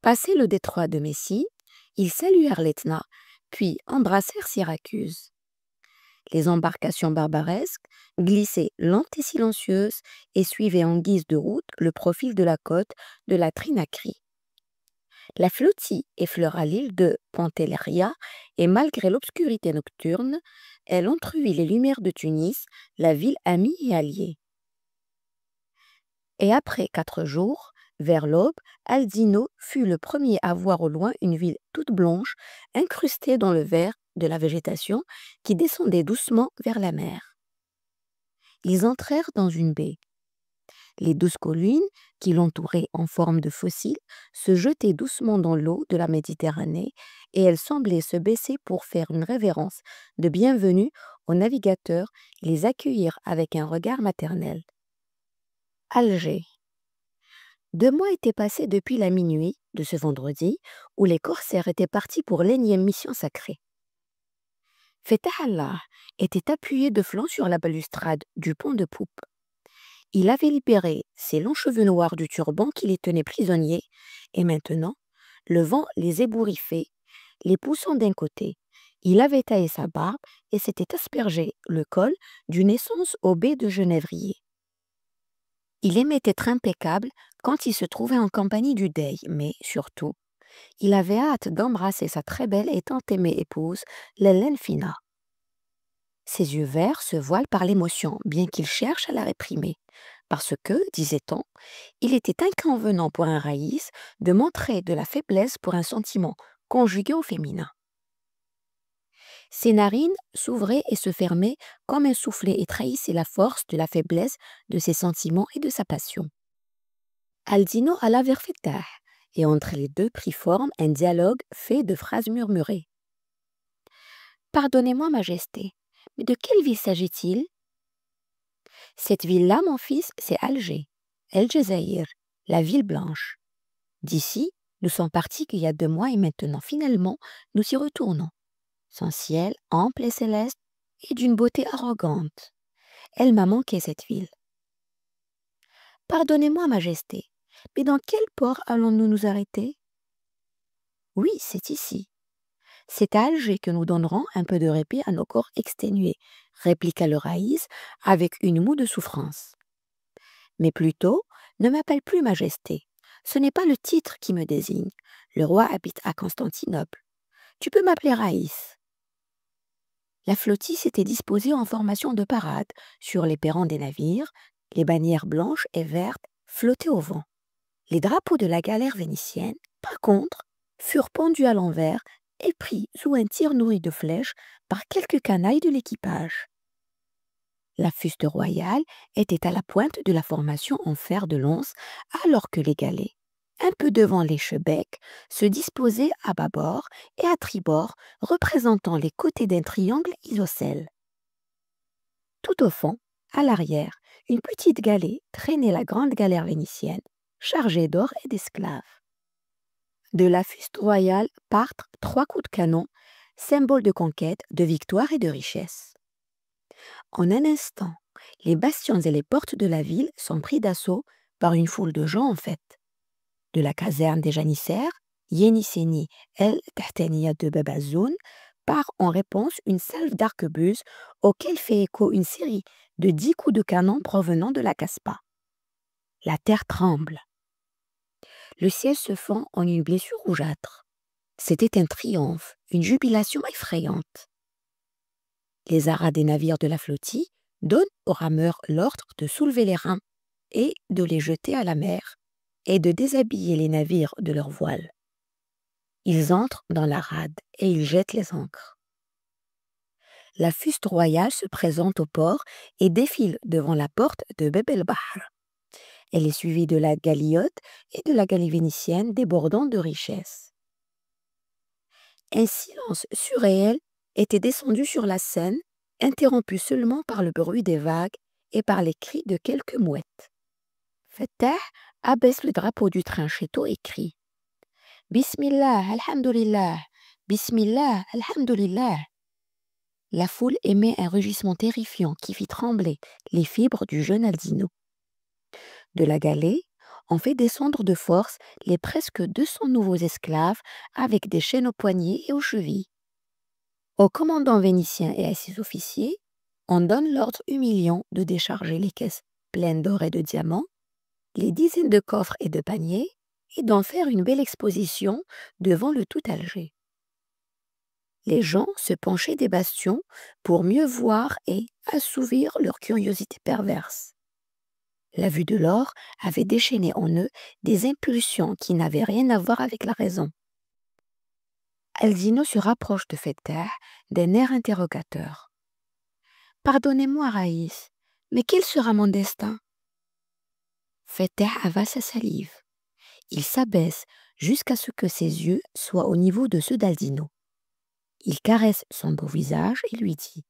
Passé le détroit de Messie, ils saluèrent l'Etna, puis embrassèrent Syracuse. Les embarcations barbaresques glissaient lentes et silencieuses et suivaient en guise de route le profil de la côte de la Trinacrie. La flottille effleura l'île de Pantelleria et malgré l'obscurité nocturne, elle entrevit les lumières de Tunis, la ville amie et alliée. Et après 4 jours, vers l'aube, Aldino fut le premier à voir au loin une ville toute blanche, incrustée dans le vert de la végétation qui descendait doucement vers la mer. Ils entrèrent dans une baie. Les 12 collines qui l'entouraient en forme de fossiles se jetaient doucement dans l'eau de la Méditerranée et elles semblaient se baisser pour faire une révérence de bienvenue aux navigateurs et les accueillir avec un regard maternel. Alger. 2 mois étaient passés depuis la minuit de ce vendredi où les corsaires étaient partis pour l'énième mission sacrée. Fetah Allah était appuyé de flanc sur la balustrade du pont de poupe. Il avait libéré ses longs cheveux noirs du turban qui les tenait prisonniers, et maintenant, le vent les ébouriffait, les poussant d'un côté. Il avait taillé sa barbe et s'était aspergé le col d'une essence au baie de genévrier. Il aimait être impeccable quand il se trouvait en compagnie du Dey, mais surtout, il avait hâte d'embrasser sa très belle et tant aimée épouse, l'Hélène Fina. Ses yeux verts se voilent par l'émotion, bien qu'il cherche à la réprimer, parce que, disait-on, il était inconvenant pour un raïs de montrer de la faiblesse pour un sentiment conjugué au féminin. Ses narines s'ouvraient et se fermaient comme un soufflet et trahissaient la force de la faiblesse de ses sentiments et de sa passion. Aldino alla vers Fetah, et entre les deux prit forme un dialogue fait de phrases murmurées. « Pardonnez-moi, Majesté, mais de quelle ville s'agit-il ?»« Cette ville-là, mon fils, c'est Alger, El Jezaïr, la ville blanche. D'ici, nous sommes partis qu'il y a 2 mois et maintenant, finalement, nous y retournons. Son ciel ample et céleste et d'une beauté arrogante. Elle m'a manqué, cette ville. »« Pardonnez-moi, Majesté, mais dans quel port allons-nous nous arrêter ?»« Oui, c'est ici. C'est à Alger que nous donnerons un peu de répit à nos corps exténués, » répliqua le raïs avec une moue de souffrance. « Mais plutôt, ne m'appelle plus Majesté. Ce n'est pas le titre qui me désigne. Le roi habite à Constantinople. Tu peux m'appeler Raïs. » La flottille s'était disposée en formation de parade sur les perrons des navires, les bannières blanches et vertes flottaient au vent. Les drapeaux de la galère vénitienne, par contre, furent pendus à l'envers et pris sous un tir nourri de flèches par quelques canailles de l'équipage. La fuste royale était à la pointe de la formation en fer de lance, alors que les galets, un peu devant les chebecs, se disposaient à bâbord et à tribord, représentant les côtés d'un triangle isocèle. Tout au fond, à l'arrière, une petite galée traînait la grande galère vénitienne, chargée d'or et d'esclaves. De la fuste royale partent 3 coups de canon, symbole de conquête, de victoire et de richesse. En un instant, les bastions et les portes de la ville sont pris d'assaut par une foule de gens en fête. De la caserne des janissaires, Yenisséni El Tahtaniya de Bab Azoun part en réponse une salve d'arquebuses auquel fait écho une série de 10 coups de canon provenant de la Casbah. La terre tremble. Le ciel se fend en une blessure rougeâtre. C'était un triomphe, une jubilation effrayante. Les aras des navires de la flottille donnent aux rameurs l'ordre de soulever les rames et de les jeter à la mer et de déshabiller les navires de leurs voiles. Ils entrent dans la rade et ils jettent les ancres. La fuste royale se présente au port et défile devant la porte de Bab el-Bahr. Elle est suivie de la galiote et de la galée vénitienne débordant de richesses. Un silence surréel était descendu sur la scène, interrompu seulement par le bruit des vagues et par les cris de quelques mouettes. Fetah abaisse le drapeau du train-chéteau et crie « Bismillah, alhamdulillah, Bismillah, alhamdulillah » La foule émet un rugissement terrifiant qui fit trembler les fibres du jeune Aldino. De la galée, On fait descendre de force les presque 200 nouveaux esclaves avec des chaînes aux poignets et aux chevilles. Au commandant vénitien et à ses officiers, on donne l'ordre humiliant de décharger les caisses pleines d'or et de diamants, les dizaines de coffres et de paniers, et d'en faire une belle exposition devant le tout Alger. Les gens se penchaient des bastions pour mieux voir et assouvir leur curiosité perverse. La vue de l'or avait déchaîné en eux des impulsions qui n'avaient rien à voir avec la raison. Aldino se rapproche de Fetter d'un air interrogateur. Pardonnez-moi, Raïs, mais quel sera mon destin? Fetter avale sa salive. Il s'abaisse jusqu'à ce que ses yeux soient au niveau de ceux d'Aldino. Il caresse son beau visage et lui dit: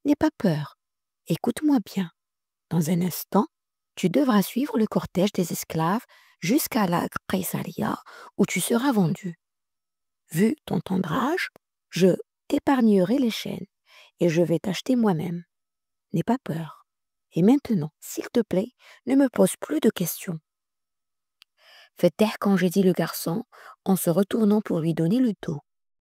N'aie pas peur, écoute-moi bien. Dans un instant, tu devras suivre le cortège des esclaves jusqu'à la Caïsaria où tu seras vendu. Vu ton tendre je t'épargnerai les chaînes et je vais t'acheter moi-même. N'aie pas peur. Et maintenant, s'il te plaît, ne me pose plus de questions. Fais taire congédie le garçon en se retournant pour lui donner le dos.